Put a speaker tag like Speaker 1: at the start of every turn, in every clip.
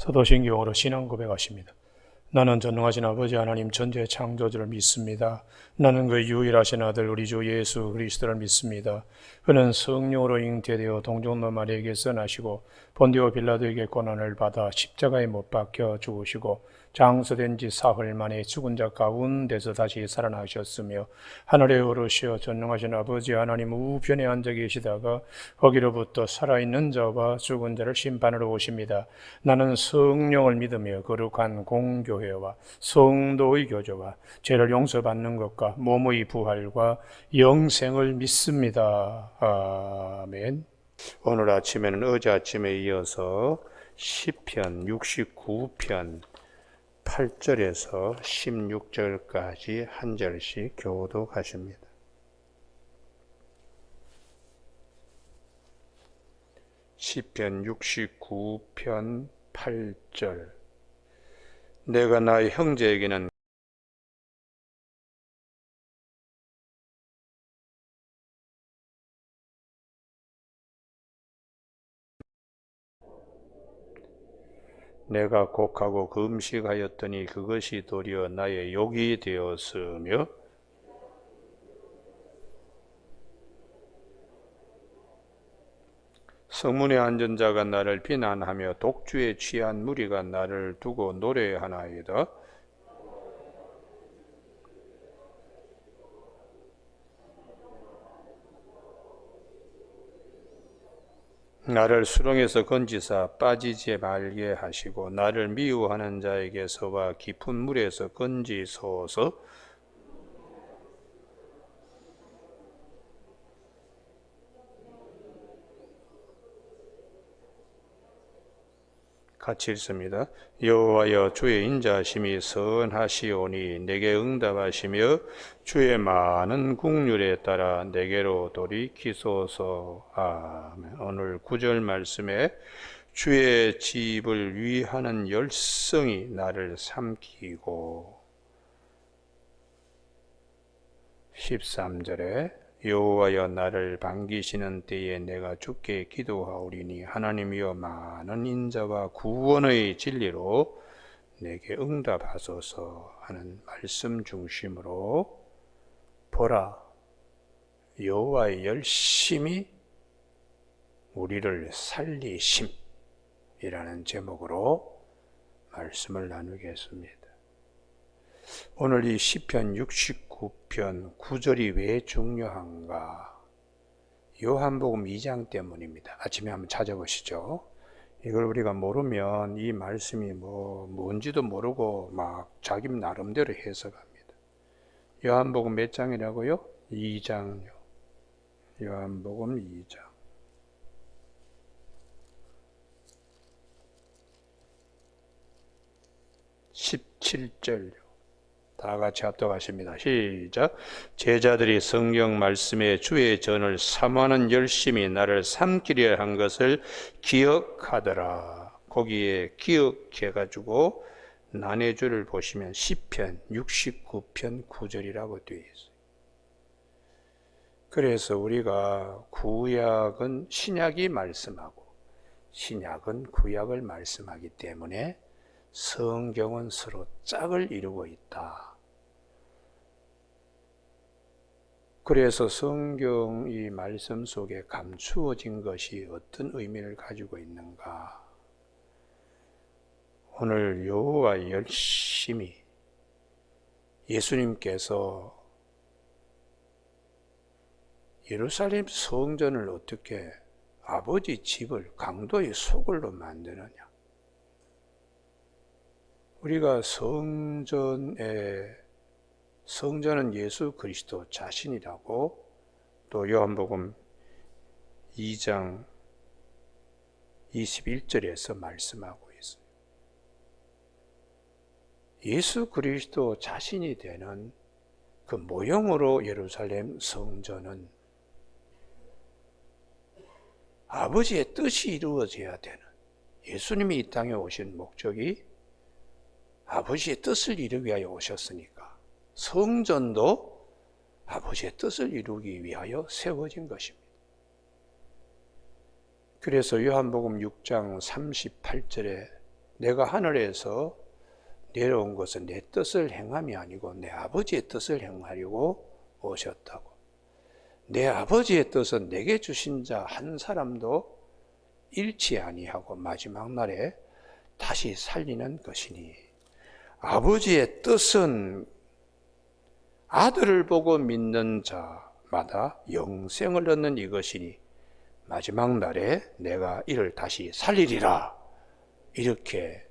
Speaker 1: 사도신경으로 신앙 고백하십니다. 나는 전능하신 아버지 하나님 전지의 창조주를 믿습니다. 나는 그 유일하신 아들 우리 주 예수 그리스도를 믿습니다. 그는 성령으로 잉태되어 동정노 마리아에게서 나시고 본디오 빌라도에게 고난을 받아 십자가에 못 박혀 죽으시고 장사된 지 사흘 만에 죽은 자 가운데서 다시 살아나셨으며 하늘에 오르시어 전능하신 아버지 하나님 우편에 앉아 계시다가 거기로부터 살아있는 자와 죽은 자를 심판하러 오십니다. 나는 성령을 믿으며 거룩한 공교회와 성도의 교제와 죄를 용서받는 것과 몸의 부활과 영생을 믿습니다. 아멘. 오늘 아침에는 어제 아침에 이어서 시편 69편 8절에서 16절까지 한 절씩 교독하십니다. 시편 69편 8절. 내가 나의 형제에게는 내가 곡하고 금식하였더니 그것이 도리어 나의 욕이 되었으며 성문에 앉은 자가 나를 비난하며 독주에 취한 무리가 나를 두고 노래하나이다. 나를 수렁에서 건지사 빠지지 말게 하시고 나를 미워하는 자에게서와 깊은 물에서 건지소서. 같이 읽습니다. 여호와여 주의 인자하심이 선하시오니 내게 응답하시며 주의 많은 국률에 따라 내게로 돌이키소서. 아멘. 오늘 9절 말씀에 주의 집을 위하는 열성이 나를 삼키고 13절에 여호와여 나를 반기시는 때에 내가 주께 기도하오리니 하나님이여 많은 인자와 구원의 진리로 내게 응답하소서 하는 말씀 중심으로 보라 여호와의 열심히 우리를 살리심이라는 제목으로 말씀을 나누겠습니다. 오늘 이 시편 69편 9절이 왜 중요한가? 요한복음 2장 때문입니다. 아침에 한번 찾아보시죠. 이걸 우리가 모르면 이 말씀이 뭔지도 모르고 막 자기 나름대로 해석합니다. 요한복음 몇 장이라고요? 2장요. 요한복음 2장 17절요. 다 같이 합독하십니다. 시작. 제자들이 성경 말씀에 주의 전을 사모하는 열심히 나를 삼키려 한 것을 기억하더라. 거기에 기억해가지고 난해줄을 보시면 시편 69편 9절이라고 되어 있어요. 그래서 우리가 구약은 신약이 말씀하고 신약은 구약을 말씀하기 때문에 성경은 서로 짝을 이루고 있다. 그래서 성경 이 말씀 속에 감추어진 것이 어떤 의미를 가지고 있는가? 오늘 여호와 열심히 예수님께서 예루살렘 성전을 어떻게 아버지 집을 강도의 소굴로 만드느냐? 우리가 성전은 예수 그리스도 자신이라고 또 요한복음 2장 21절에서 말씀하고 있어요. 예수 그리스도 자신이 되는 그 모형으로 예루살렘 성전은 아버지의 뜻이 이루어져야 되는, 예수님이 이 땅에 오신 목적이 아버지의 뜻을 이루기 위하여 오셨으니까 성전도 아버지의 뜻을 이루기 위하여 세워진 것입니다. 그래서 요한복음 6장 38절에
Speaker 2: 내가 하늘에서 내려온 것은 내 뜻을 행함이 아니고 내 아버지의 뜻을 행하려고 오셨다고. 내 아버지의 뜻은 내게 주신 자 한 사람도 잃지 아니하고 마지막 날에 다시 살리는 것이니, 아버지의 뜻은 아들을 보고 믿는 자마다 영생을 얻는 이것이니 마지막 날에 내가 이를 다시 살리리라. 이렇게.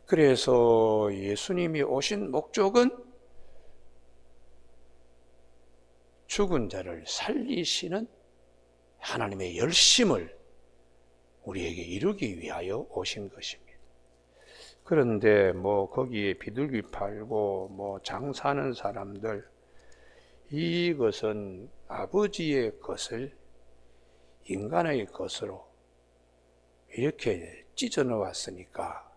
Speaker 2: 그래서 예수님이 오신 목적은 죽은 자를 살리시는 하나님의 열심을 우리에게 이루기 위하여 오신 것입니다. 그런데 거기에 비둘기 팔고 장사하는 사람들, 이것은 아버지의 것을 인간의 것으로 이렇게 찢어 놓았으니까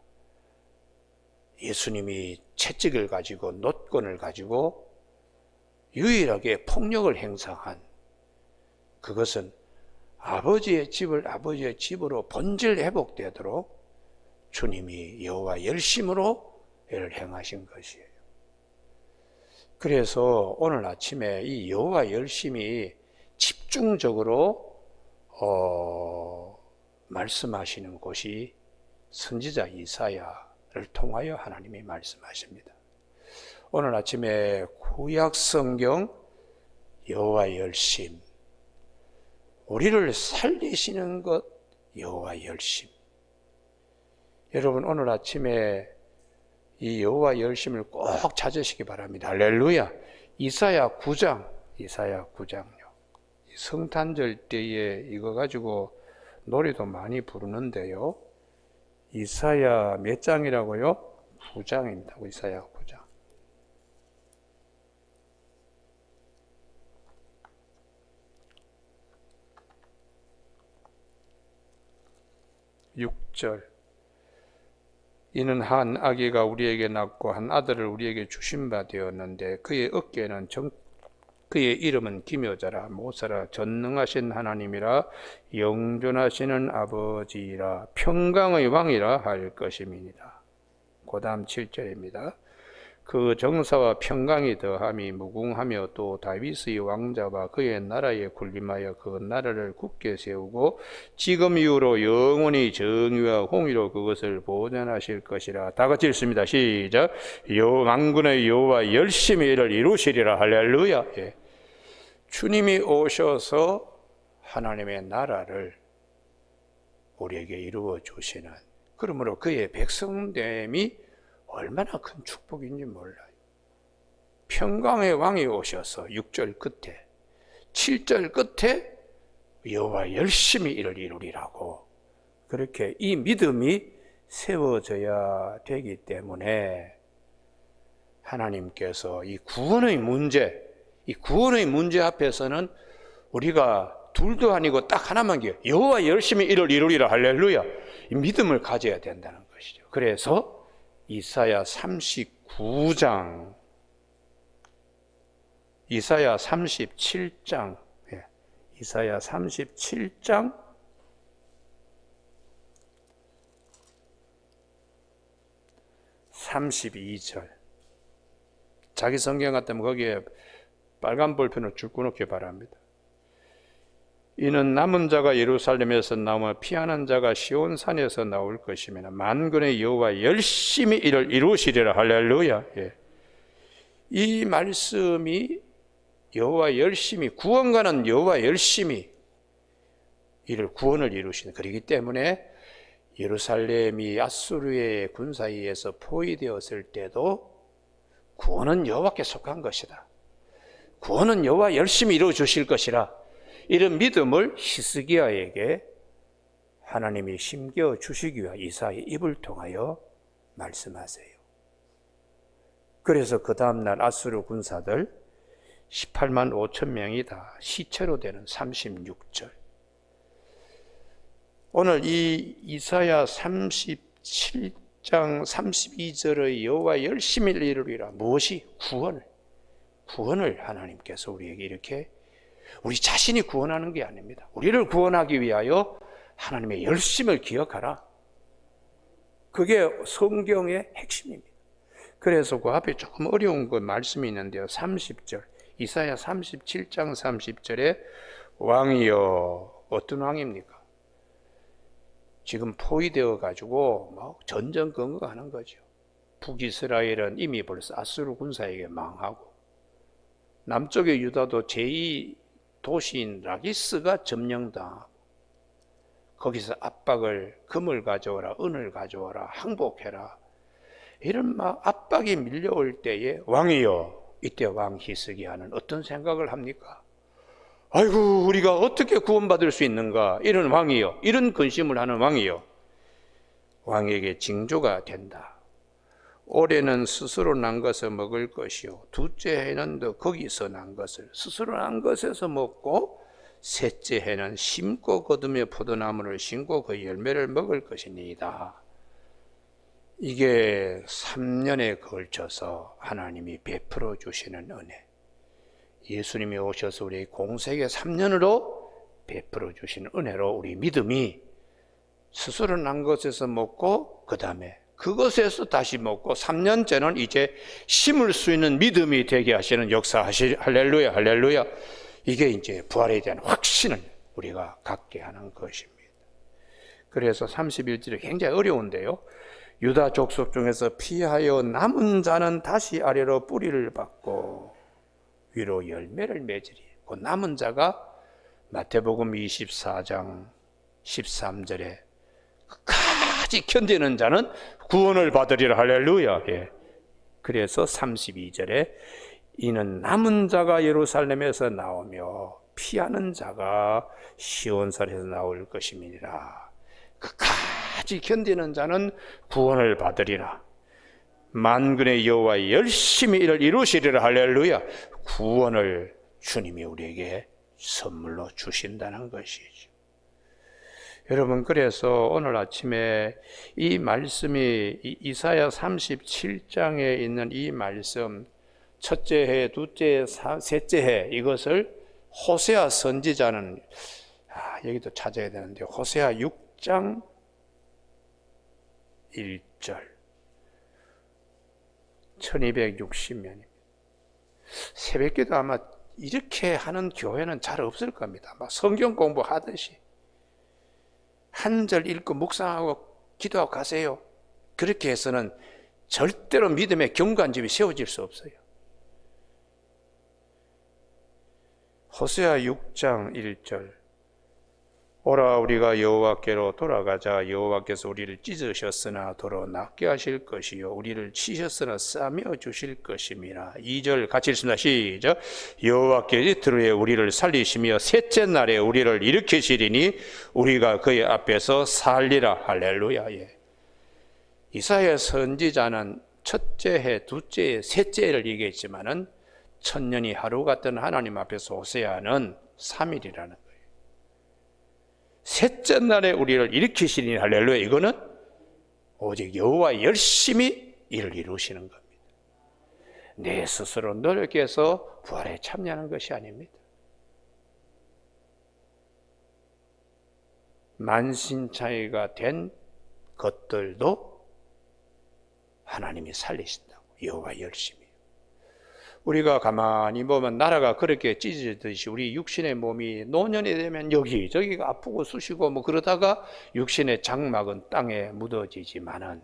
Speaker 2: 예수님이 채찍을 가지고 노권을 가지고 유일하게 폭력을 행사한, 그것은 아버지의 집을 아버지의 집으로 본질 회복되도록 주님이 여호와 열심으로 이를 행하신 것이에요. 그래서 오늘 아침에 이 여호와 열심이 집중적으로 말씀하시는 곳이 선지자 이사야를 통하여 하나님이 말씀하십니다. 오늘 아침에 구약 성경 여호와 열심, 우리를 살리시는 것 여호와 열심. 여러분 오늘 아침에 이 여호와 열심을 꼭 찾으시기 바랍니다. 할렐루야. 이사야 9장요. 성탄절 때에 이거 가지고 노래도 많이 부르는데요. 이사야 몇 장이라고요? 9장입니다. 이사야 9장. 6절. 이는 한 아기가 우리에게 낳고 한 아들을 우리에게 주신 바 되었는데 그의 어깨에는 그의 이름은 기묘자라 모사라 전능하신 하나님이라 영존하시는 아버지라 평강의 왕이라 할 것임이니라. 그 다음 7절입니다. 그 정사와 평강이 더함이 무궁하며 또 다윗의 왕자와 그의 나라에 군림하여 그 나라를 굳게 세우고 지금 이후로 영원히 정의와 공의로 그것을 보존하실 것이라. 다 같이 읽습니다. 시작. 만군의 여호와 열심히 이를 이루시리라. 할렐루야. 예. 주님이 오셔서 하나님의 나라를 우리에게 이루어 주시는, 그러므로 그의 백성됨이 얼마나 큰 축복인지 몰라요. 평강의 왕이 오셔서 6절 끝에 7절 끝에 여호와 열심히 이를 이루리라고, 그렇게 이 믿음이 세워져야 되기 때문에 하나님께서 이 구원의 문제 앞에서는 우리가 둘도 아니고 딱 하나만 기억, 여호와 열심히 이를 이루리라. 할렐루야. 이 믿음을 가져야 된다는 것이죠. 그래서 이사야 37장, 이사야 37장 32절. 자기 성경 같으면 거기에 빨간 볼펜을 줄 끊기 바랍니다. 이는 남은 자가 예루살렘에서 나오며 피하는 자가 시온산에서 나올 것이며 만군의 여호와 열심히 이를 이루시리라. 할렐루야. 예. 이 말씀이 여호와 열심히, 구원가는 여호와 열심히 구원을 이루시는, 그렇기 때문에 예루살렘이 아수르의 군사에 의해서 포위되었을 때도 구원은 여호와께 속한 것이다. 구원은 여호와 열심히 이루어 주실 것이라. 이런 믿음을 히스기야에게 하나님이 심겨 주시기 위해 이사야의 입을 통하여 말씀하세요. 그래서 그 다음날 아수르 군사들 18만 5천 명이 다 시체로 되는 36절. 오늘 이 이사야 37장 32절의 여호와 열심히 이루리라. 무엇이? 구원을 하나님께서 우리에게 이렇게, 우리 자신이 구원하는 게 아닙니다. 우리를 구원하기 위하여 하나님의 열심을 기억하라. 그게 성경의 핵심입니다. 그래서 그 앞에 조금 어려운 그 말씀이 있는데요. 30절, 이사야 37장 30절에 왕이여, 어떤 왕입니까? 지금 포위되어 가지고 막 전전긍긍하는 거죠. 북이스라엘은 이미 벌써 아수르 군사에게 망하고, 남쪽의 유다도 제2 도시인 라기스가 점령당하고, 거기서 압박을, 금을 가져오라, 은을 가져오라, 항복해라, 이런 막 압박이 밀려올 때에 왕이여, 이때 왕 히스기야는 어떤 생각을 합니까? 아이고, 우리가 어떻게 구원받을 수 있는가? 이런 왕이여, 이런 근심을 하는 왕이여, 왕에게 징조가 된다. 올해는 스스로 난 것을 먹을 것이요, 둘째 해는 더 거기서 난 것을 스스로 난 것에서 먹고, 셋째 해는 심고 거두며 포도나무를 심고 그 열매를 먹을 것이니이다. 이게 3년에 걸쳐서 하나님이 베풀어 주시는 은혜, 예수님이 오셔서 우리 공생의 3년으로 베풀어 주시는 은혜로 우리 믿음이 스스로 난 것에서 먹고, 그 다음에 그것에서 다시 먹고, 3년째는 이제 심을 수 있는 믿음이 되게 하시는 역사 할렐루야, 할렐루야. 이게 이제 부활에 대한 확신을 우리가 갖게 하는 것입니다. 그래서 31절이 굉장히 어려운데요. 유다 족속 중에서 피하여 남은 자는 다시 아래로 뿌리를 받고 위로 열매를 맺으리. 그 남은 자가 마태복음 24장 13절에 끝까지 견디는 자는 구원을 받으리라. 할렐루야. 예. 그래서 32절에 이는 남은 자가 예루살렘에서 나오며 피하는 자가 시온산에서 나올 것임이니라. 끝까지 견디는 자는 구원을 받으리라. 만군의 여호와 열심히 이를 이루시리라. 할렐루야. 구원을 주님이 우리에게 선물로 주신다는 것이죠. 여러분, 그래서 오늘 아침에 이 말씀이 이사야 37장에 있는 이 말씀, 첫째 해, 둘째 해, 셋째 해, 이것을 호세아 선지자는 여기도 찾아야 되는데, 호세아 6장 1절 1260년입니다. 새벽기도 아마 이렇게 하는 교회는 잘 없을 겁니다. 막 성경 공부하듯이 한 절 읽고 묵상하고 기도하고 가세요. 그렇게 해서는 절대로 믿음의 경관집이 세워질 수 없어요. 호세아 6장 1절 오라, 우리가 여호와께로 돌아가자. 여호와께서 우리를 찢으셨으나 도로 낫게 하실 것이요, 우리를 치셨으나 싸매어 주실 것임이라. 2절 같이 읽습니다. 시작. 여호와께서 들으에 우리를 살리시며 셋째 날에 우리를 일으키시리니 우리가 그의 앞에서 살리라. 할렐루야. 예. 이사야 선지자는 첫째 해, 둘째 해, 셋째 해를 얘기했지만은 천년이 하루 같던 하나님 앞에서 호세아는 3일이라는 거예요. 셋째 날에 우리를 일으키시니. 할렐루야. 이거는 오직 여호와 열심히 일을 이루시는 겁니다. 내 스스로 노력해서 부활에 참여하는 것이 아닙니다. 만신창이가 된 것들도 하나님이 살리신다고. 여호와 열심히. 우리가 가만히 보면 나라가 그렇게 찢어지듯이 우리 육신의 몸이 노년이 되면 여기저기가 아프고 쑤시고 뭐 그러다가 육신의 장막은 땅에 묻어지지만은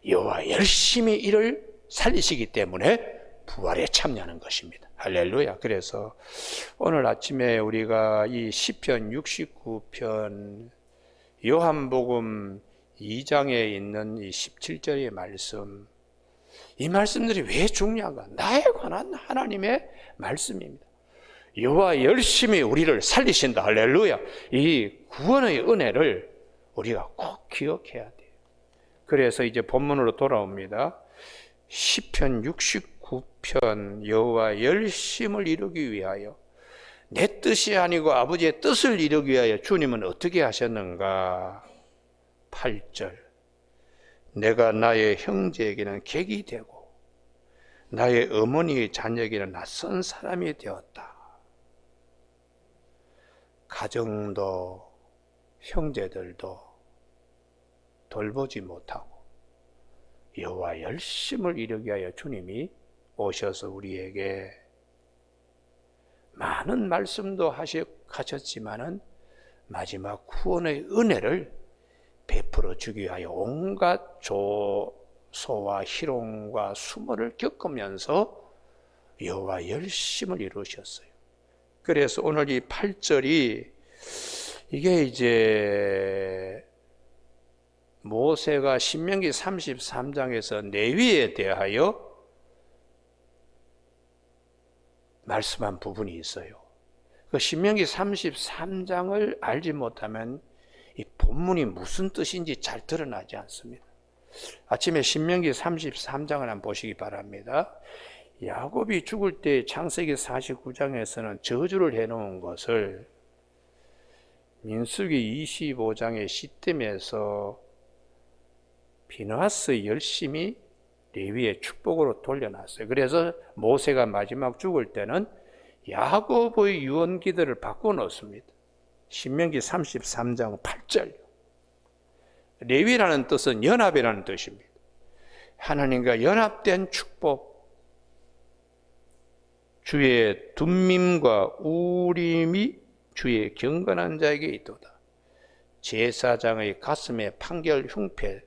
Speaker 2: 여호와 열심히 이를 살리시기 때문에 부활에 참여하는 것입니다. 할렐루야. 그래서 오늘 아침에 우리가 이 시편 69편 요한복음 2장에 있는 이 17절의 말씀, 이 말씀들이 왜 중요한가? 나에 관한 하나님의 말씀입니다. 여호와 열심히 우리를 살리신다. 할렐루야. 이 구원의 은혜를 우리가 꼭 기억해야 돼요. 그래서 이제 본문으로 돌아옵니다. 시편 69편 여호와 열심을 이루기 위하여, 내 뜻이 아니고 아버지의 뜻을 이루기 위하여 주님은 어떻게 하셨는가? 8절 내가 나의 형제에게는 객이 되고 나의 어머니의 자녀에게는 낯선 사람이 되었다. 가정도 형제들도 돌보지 못하고 여호와 열심을 이루기 위하여 주님이 오셔서 우리에게 많은 말씀도 하셨지만은 마지막 구원의 은혜를 베풀어 주기 위하여 온갖 조소와 희롱과 수모를 겪으면서 여호와 열심을 이루셨어요. 그래서 오늘 이 8절이 이게 이제 모세가 신명기 33장에서 레위에 대하여 말씀한 부분이 있어요. 그 신명기 33장을 알지 못하면 이 본문이 무슨 뜻인지 잘 드러나지 않습니다. 아침에 신명기 33장을 한번 보시기 바랍니다. 야곱이 죽을 때 창세기 49장에서는 저주를 해놓은 것을 민수기 25장의 시댐에서 비느하스 열심히 레위의 축복으로 돌려놨어요. 그래서 모세가 마지막 죽을 때는 야곱의 유언기들을 바꿔 놓습니다. 신명기 33장 8절. 레위라는 뜻은 연합이라는 뜻입니다. 하나님과 연합된 축복. 주의 둠밈과 우림이 주의 경건한 자에게 있도다. 제사장의 가슴에 판결 흉패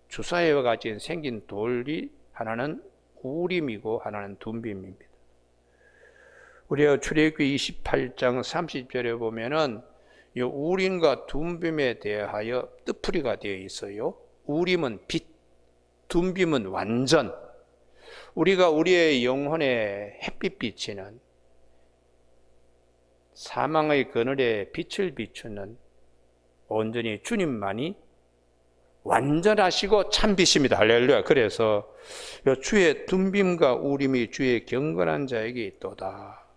Speaker 2: 주사위와 같이 생긴 돌이 하나는 우림이고 하나는 둠빔입니다. 우리가 출애굽기 28장 30절에 보면은 이 우림과 둠빔에 대하여 뜻풀이가 되어 있어요. 우림은 빛, 둠빔은 완전. 우리가 우리의 영혼에 햇빛 비치는 사망의 그늘에 빛을 비추는 온전히 주님만이 완전하시고 참빛입니다. 할렐루야. 그래서 주의 둠빔과 우림이 주의 경건한 자에게 있도다.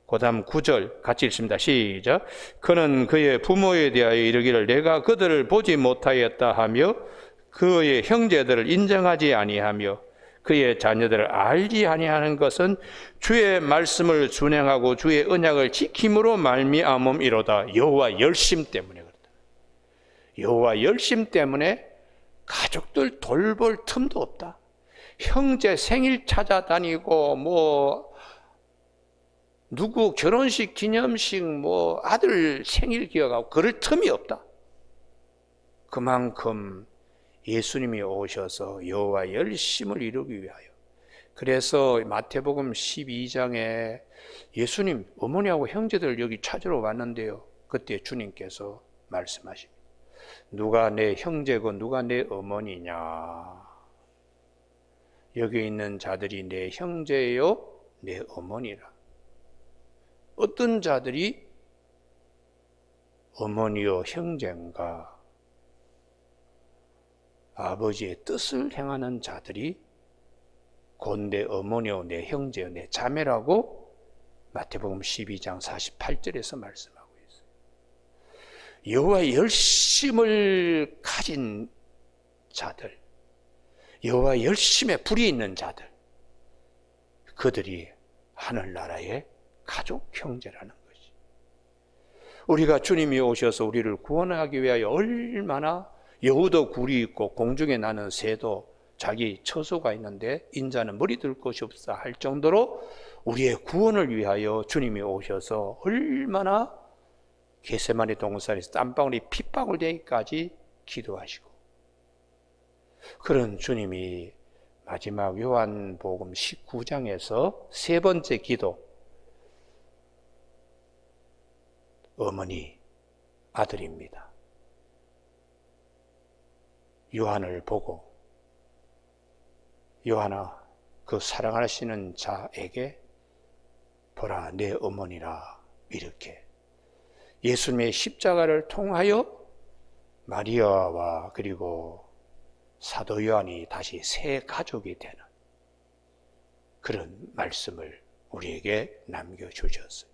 Speaker 2: 그 다음 9절 같이 읽습니다. 시작. 그는 그의 부모에 대하여 이르기를 내가 그들을 보지 못하였다 하며 그의 형제들을 인정하지 아니하며 그의 자녀들을 알지 아니하는 것은 주의 말씀을 준행하고 주의 언약을 지킴으로 말미암음이로다. 여호와 열심 때문에 그렇다. 여호와 열심 때문에 가족들 돌볼 틈도 없다. 형제 생일 찾아다니고 누구 결혼식 기념식 아들 생일 기억하고 그럴 틈이 없다. 그만큼 예수님이 오셔서 여호와 열심을 이루기 위하여. 그래서 마태복음 12장에 예수님 어머니하고 형제들 여기 찾으러 왔는데요. 그때 주님께서 말씀하십니다. 누가 내 형제고 누가 내 어머니냐. 여기 있는 자들이 내 형제요 내 어머니라. 어떤 자들이 어머니요 형제인가. 아버지의 뜻을 행하는 자들이 곧 내 어머니요 내 형제요 내 자매라고 마태복음 12장 48절에서 말씀하고 있어요. 여호와의 열심을 가진 자들, 여호와의 열심에 불이 있는 자들, 그들이 하늘나라의 가족 형제라는 것이. 우리가 주님이 오셔서 우리를 구원하기 위하여 얼마나 여우도 굴이 있고 공중에 나는 새도 자기 처소가 있는데 인자는 머리 들 곳이 없어 할 정도로 우리의 구원을 위하여 주님이 오셔서 얼마나 겟세마네 동산에서 땀방울이 핏방울 되기까지 기도하시고, 그런 주님이 마지막 요한복음 19장에서 세 번째 기도, 어머니, 아들입니다. 요한을 보고 요한아 그 사랑하시는 자에게 보라 내 어머니라. 이렇게 예수님의 십자가를 통하여 마리아와 그리고 사도 요한이 다시 새 가족이 되는 그런 말씀을 우리에게 남겨주셨어요.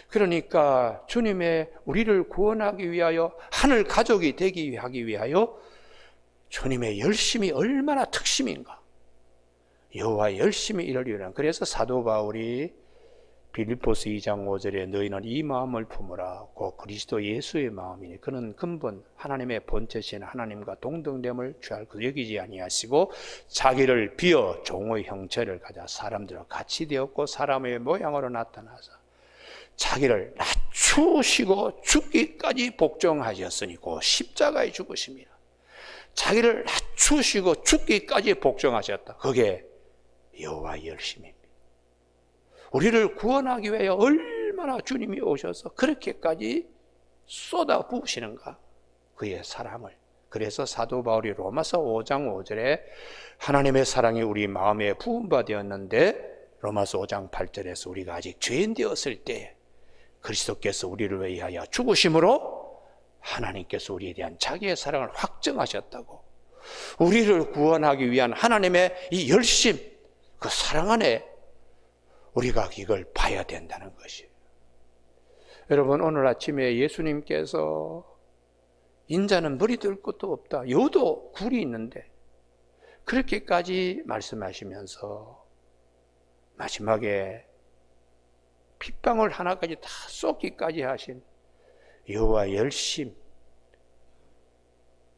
Speaker 2: 그러니까 주님의 우리를 구원하기 위하여 하늘 가족이 되기 하기 위하여 주님의 열심이 얼마나 특심인가. 여호와 열심히 이루리라. 그래서 사도 바울이 빌립보서 2장 5절에 너희는 이 마음을 품으라. 곧 그리스도 예수의 마음이니 그는 근본 하나님의 본체신 하나님과 동등됨을 취할 것 여기지 아니하시고 자기를 비어 종의 형체를 가져 사람들과 같이 되었고 사람의 모양으로 나타나서 자기를 낮추시고 죽기까지 복종하셨으니 곧 십자가에 죽으십니다. 자기를 낮추시고 죽기까지 복종하셨다. 그게 여호와의 열심입니다. 우리를 구원하기 위하여 얼마나 주님이 오셔서 그렇게까지 쏟아 부으시는가, 그의 사랑을. 그래서 사도 바울이 로마서 5장 5절에 하나님의 사랑이 우리 마음에 부음받았는데 로마서 5장 8절에서 우리가 아직 죄인 되었을 때 그리스도께서 우리를 위하여 죽으심으로 하나님께서 우리에 대한 자기의 사랑을 확증하셨다고. 우리를 구원하기 위한 하나님의 이 열심, 그 사랑 안에 우리가 이걸 봐야 된다는 것이에요. 여러분, 오늘 아침에 예수님께서 인자는 머리 들 것도 없다, 여도 굴이 있는데 그렇게까지 말씀하시면서 마지막에 핏방울 하나까지 다 쏟기까지 하신 여호와의 열심.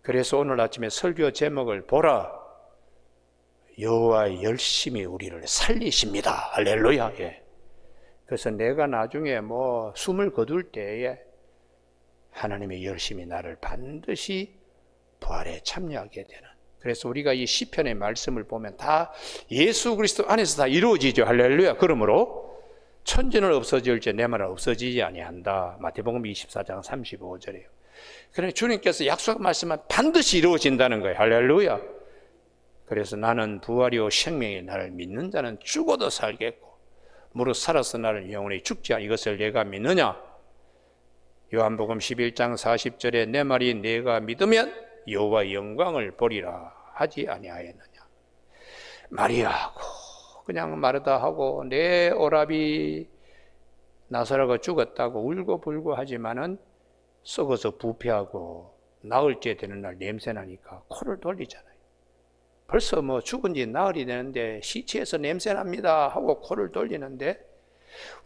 Speaker 2: 그래서 오늘 아침에 설교 제목을 보라, 여호와의 열심이 우리를 살리십니다. 할렐루야. 예. 그래서 내가 나중에 숨을 거둘 때에 하나님의 열심이 나를 반드시 부활에 참여하게 되는. 그래서 우리가 이 시편의 말씀을 보면 다 예수 그리스도 안에서 다 이루어지죠. 할렐루야. 그러므로 천지는 없어질지 내 말은 없어지지 아니한다. 마태복음 24장 35절이에요. 그러니 주님께서 약속 말씀은 반드시 이루어진다는 거예요. 할렐루야. 그래서 나는 부활이요 생명이 나를 믿는 자는 죽어도 살겠고 무릇 살아서 나를 영원히 죽지 않 이것을 내가 믿느냐. 요한복음 11장 40절에 내 말이 내가 믿으면 여호와의 영광을 보리라 하지 아니하였느냐. 마리아하고 그냥 마르다 하고 내 오라비 나사로가 죽었다고 울고불고 하지만은 썩어서 부패하고 나흘 째 되는 날 냄새나니까 코를 돌리잖아요. 벌써 죽은 지 나흘이 되는데 시체에서 냄새납니다 하고 코를 돌리는데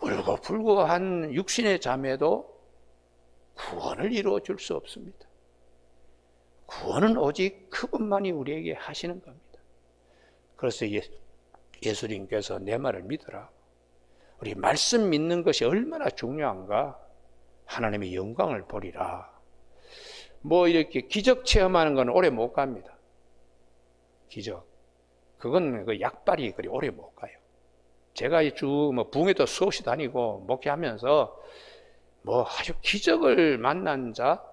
Speaker 2: 울고불고 한 육신의 자매도 구원을 이루어 줄 수 없습니다. 구원은 오직 그분만이 우리에게 하시는 겁니다. 그래서 예수님께서 내 말을 믿어라. 우리 말씀 믿는 것이 얼마나 중요한가. 하나님의 영광을 보리라. 이렇게 기적 체험하는 건 오래 못 갑니다. 기적. 그건 그 약발이 그리 오래 못 가요. 제가 쭉 부흥회도 수없이 다니고 목회하면서 아주 기적을 만난 자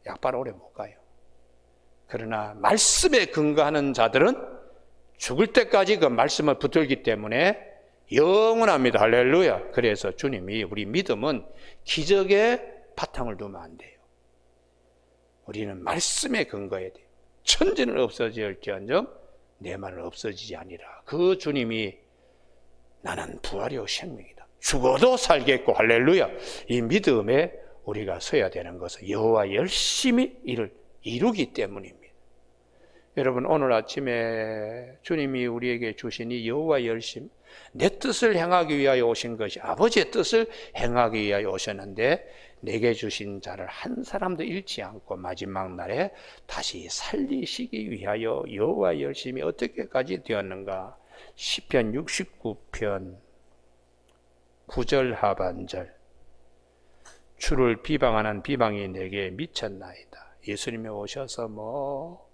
Speaker 2: 약발 오래 못 가요. 그러나 말씀에 근거하는 자들은 죽을 때까지 그 말씀을 붙들기 때문에 영원합니다. 할렐루야. 그래서 주님이 우리 믿음은 기적에 바탕을 두면 안 돼요. 우리는 말씀에 근거해야 돼요. 천지는 없어질지언정 내 말은 없어지지 아니라. 그 주님이 나는 부활이요 생명이다. 죽어도 살겠고. 할렐루야. 이 믿음에 우리가 서야 되는 것은 여호와 열심히 이를 이루기 때문입니다. 여러분, 오늘 아침에 주님이 우리에게 주신 이 여호와 열심, 내 뜻을 행하기 위하여 오신 것이 아버지의 뜻을 행하기 위하여 오셨는데 내게 주신 자를 한 사람도 잃지 않고 마지막 날에 다시 살리시기 위하여 여호와 열심이 어떻게까지 되었는가. 시편 69편 9절 하반절. 주를 비방하는 비방이 내게 미쳤나이다. 예수님이 오셔서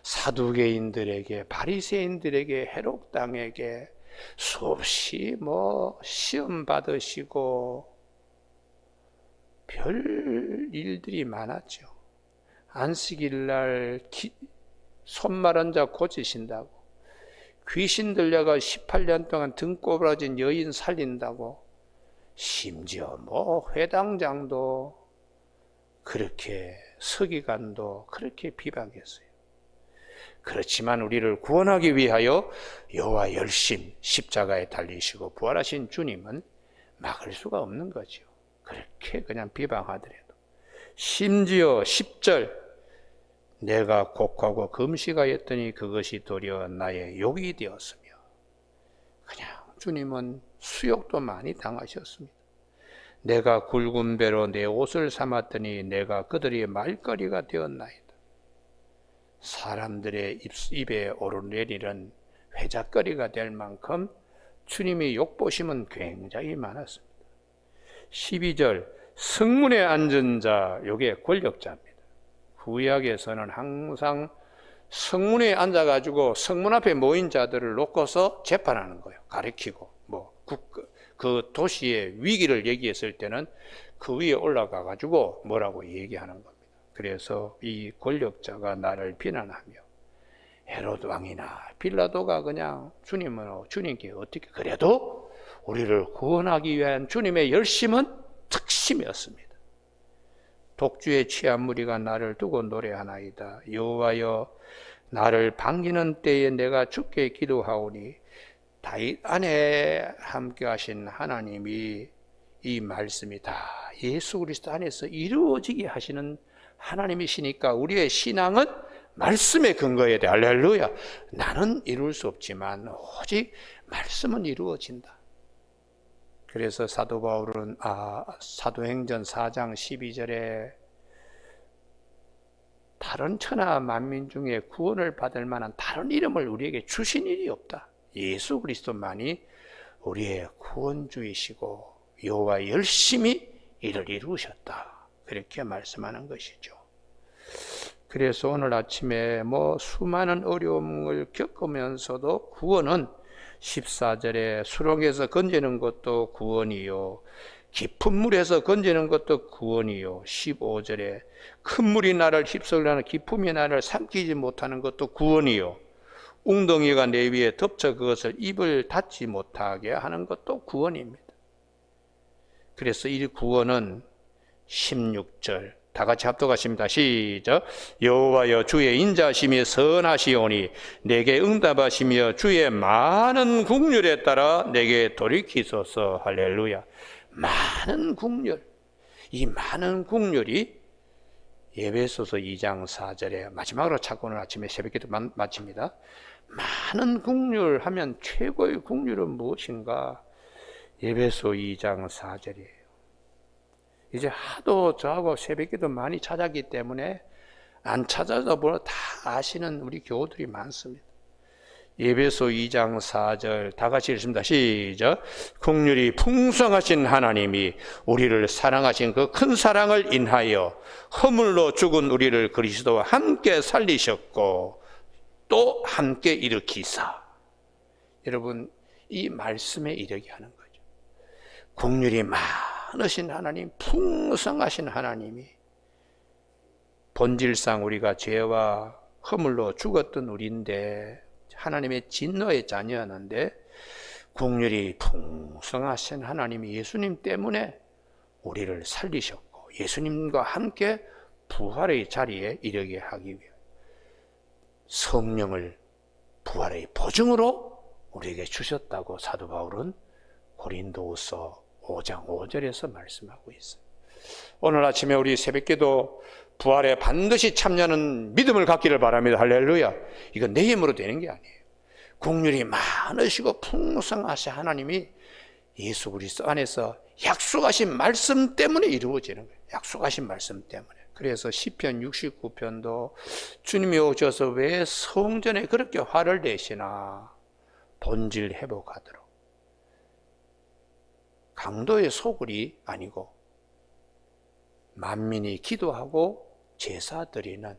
Speaker 2: 사두개인들에게 바리새인들에게 헤롯당에게 수없이 시험 받으시고 별 일들이 많았죠. 안식일 날 손 마른 자 고치신다고, 귀신 들려가 18년 동안 등 꼬부라진 여인 살린다고, 심지어 회당장도 그렇게, 서기관도 그렇게 비방했어요. 그렇지만 우리를 구원하기 위하여 여호와 열심 십자가에 달리시고 부활하신 주님은 막을 수가 없는 거죠. 그렇게 그냥 비방하더라도. 심지어 10절 내가 곡하고 금식하였더니 그것이 도리어 나의 욕이 되었으며. 그냥 주님은 수욕도 많이 당하셨습니다. 내가 굵은 배로 내 옷을 삼았더니 내가 그들의 말거리가 되었나이다. 사람들의 입에 오르내리는 회작거리가 될 만큼 주님의 욕보심은 굉장히 많았습니다. 12절 성문에 앉은 자, 요게 권력자입니다. 구약에서는 항상 성문에 앉아가지고 성문 앞에 모인 자들을 놓고서 재판하는 거예요. 가리키고 그 도시의 위기를 얘기했을 때는 그 위에 올라가가지고 뭐라고 얘기하는 겁니다. 그래서 이 권력자가 나를 비난하며 헤롯 왕이나 빌라도가 그냥 주님께 어떻게 그래도 우리를 구원하기 위한 주님의 열심은 특심이었습니다. 독주에 취한 무리가 나를 두고 노래하나이다. 여호와여 나를 반기는 때에 내가 주께 기도하오니 다윗 안에 함께 하신 하나님이 이 말씀이 다 예수 그리스도 안에서 이루어지게 하시는 하나님이시니까 우리의 신앙은 말씀에 근거해야 돼. 할렐루야. 나는 이룰 수 없지만 오직 말씀은 이루어진다. 그래서 사도 바울은 사도행전 4장 12절에 다른 천하 만민 중에 구원을 받을 만한 다른 이름을 우리에게 주신 일이 없다. 예수 그리스도만이 우리의 구원주이시고 여호와 열심히 이를 이루셨다. 그렇게 말씀하는 것이죠. 그래서 오늘 아침에 수많은 어려움을 겪으면서도 구원은 14절에 수렁에서 건지는 것도 구원이요 깊은 물에서 건지는 것도 구원이요 15절에 큰 물이 나를 휩쓸려는 깊음이 나를 삼키지 못하는 것도 구원이요 웅덩이가 내 위에 덮쳐 그것을 입을 닫지 못하게 하는 것도 구원입니다. 그래서 이 구원은 16절 다 같이 합독하십니다. 시작. 여호와여 주의 인자심이 선하시오니 내게 응답하시며 주의 많은 국률에 따라 내게 돌이키소서. 할렐루야. 많은 국률, 이 많은 국률이 에베소서 2장 4절에 마지막으로 찾고 오늘 아침에 새벽기도 마칩니다. 많은 국률 하면 최고의 국률은 무엇인가? 에베소 2장 4절이에요. 이제 하도 저하고 새벽기도 많이 찾았기 때문에 안 찾아도 다 아시는 우리 교우들이 많습니다. 에베소 2장 4절 다 같이 읽습니다. 시작. 긍휼이 풍성하신 하나님이 우리를 사랑하신 그 큰 사랑을 인하여 허물로 죽은 우리를 그리스도와 함께 살리셨고 또 함께 일으키사. 여러분 이 말씀에 이르게 하는 거죠. 긍휼이 많으신 하나님, 풍성하신 하나님이 본질상 우리가 죄와 허물로 죽었던 우리인데 하나님의 진노의 자녀였는데 긍휼이 풍성하신 하나님이 예수님 때문에 우리를 살리셨고 예수님과 함께 부활의 자리에 이르게 하기 위해 성령을 부활의 보증으로 우리에게 주셨다고 사도 바울은 고린도후서 5장 5절에서 말씀하고 있어요. 오늘 아침에 우리 새벽기도 부활에 반드시 참여하는 믿음을 갖기를 바랍니다. 할렐루야. 이건 내 힘으로 되는 게 아니에요. 긍휼이 많으시고 풍성하신 하나님이 예수 그리스도 안에서 약속하신 말씀 때문에 이루어지는 거예요. 약속하신 말씀 때문에. 그래서 시편 69편도 주님이 오셔서 왜 성전에 그렇게 화를 내시나 본질 회복하도록. 강도의 소굴이 아니고 만민이 기도하고 제사 드리는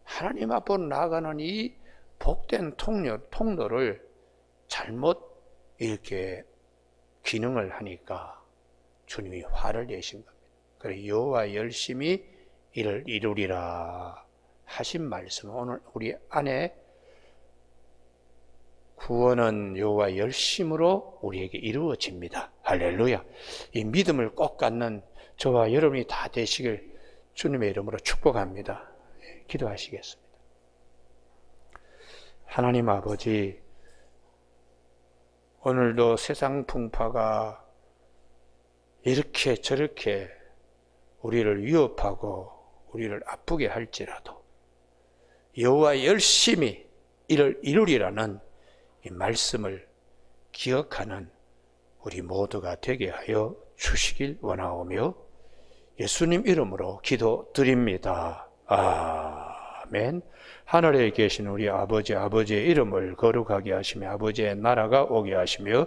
Speaker 2: 하나님 앞으로 나아가는 이 복된 통로를 잘못 이렇게 기능을 하니까 주님이 화를 내신 겁니다. 그래서 여호와 열심히 이를 이루리라 하신 말씀, 오늘 우리 안에 구원은 여호와 열심으로 우리에게 이루어집니다. 할렐루야. 이 믿음을 꼭 갖는 저와 여러분이 다 되시길 주님의 이름으로 축복합니다. 기도하시겠습니다. 하나님 아버지, 오늘도 세상 풍파가 이렇게 저렇게 우리를 위협하고 우리를 아프게 할지라도 여호와 열심히 이를 이루리라는 이 말씀을 기억하는 우리 모두가 되게 하여 주시길 원하오며 예수님 이름으로 기도드립니다. 아멘. 하늘에 계신 우리 아버지, 아버지의 이름을 거룩하게 하시며 아버지의 나라가 오게 하시며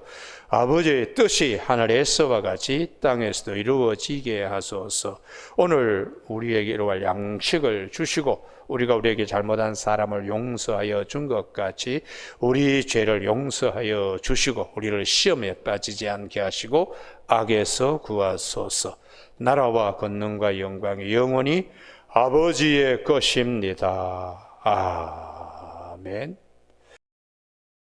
Speaker 2: 아버지의 뜻이 하늘에서와 같이 땅에서도 이루어지게 하소서. 오늘 우리에게 이루어갈 양식을 주시고 우리가 우리에게 잘못한 사람을 용서하여 준 것 같이 우리 죄를 용서하여 주시고 우리를 시험에 빠지지 않게 하시고 악에서 구하소서. 나라와 권능과 영광이 영원히 아버지의 것입니다. 아멘.